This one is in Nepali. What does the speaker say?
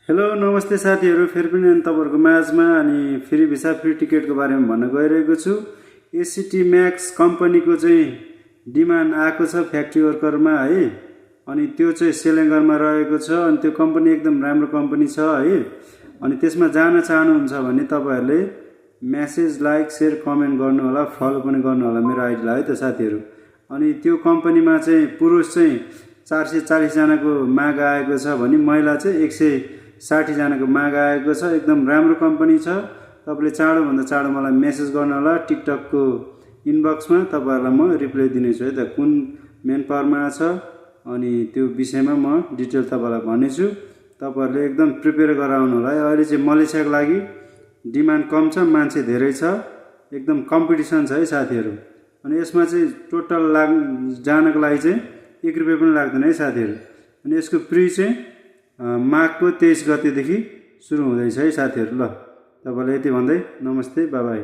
हेलो नमस्ते साथीहरू, फेरि पनि तपाईहरुको माझमा अनि फ्री भिसा फ्री टिकटको बारेमा भन्न गइरहेको छु। एससीटी मैक्स कम्पनीको चाहिँ डिमान्ड आएको छ फ्याक्ट्री वर्करमा है। अनि त्यो चाहिँ सेलेङ्गरमा रहेको छ। अनि त्यो कम्पनी एकदम राम्रो कम्पनी छ है। अनि त्यसमा जान चाहनुहुन्छ भने तपाईहरुले मेसेज लाइक शेयर कमेन्ट गर्नु होला, फलो पनि गर्नु होला मेरो आइडीलाई है त साथीहरू। अनि त्यो कम्पनीमा चाहिँ पुरुष चाहिँ 440 जनाको माग आएको छ भने महिला चाहिँ 160 जनाको माग आएको छ। एकदम राम्रो कम्पनी छ। तपाईले चाँडो भन्दा चाँडो मलाई मेसेज गर्नु होला टिकटकको इनबक्समा। तपाईहरुलाई म रिप्लाई दिनेछु है त, कुन मेन पावरमा छ अनि त्यो विषयमा म डिटेल तपाईलाई भन्नेछु। तपाईहरुले एकदम प्रिपेयर गराउनु होला है। अहिले चाहिँ मलेसियाको लागि डिमान्ड कम छ, मान्छे धेरै छ, एकदम कम्पिटिसन छ है साथीहरू। अनि यसमा चाहिँ टोटल जानको लागि चाहिँ 1 रुपैयाँ पनि लाग्दैन है साथीहरू। अनि यसको प्री चाहिँ माघको 23 गतेदेखि सुरु हुँदैछ है साथीहरू। ल तपाईलाई यति भन्दै नमस्ते, बाइ बाइ।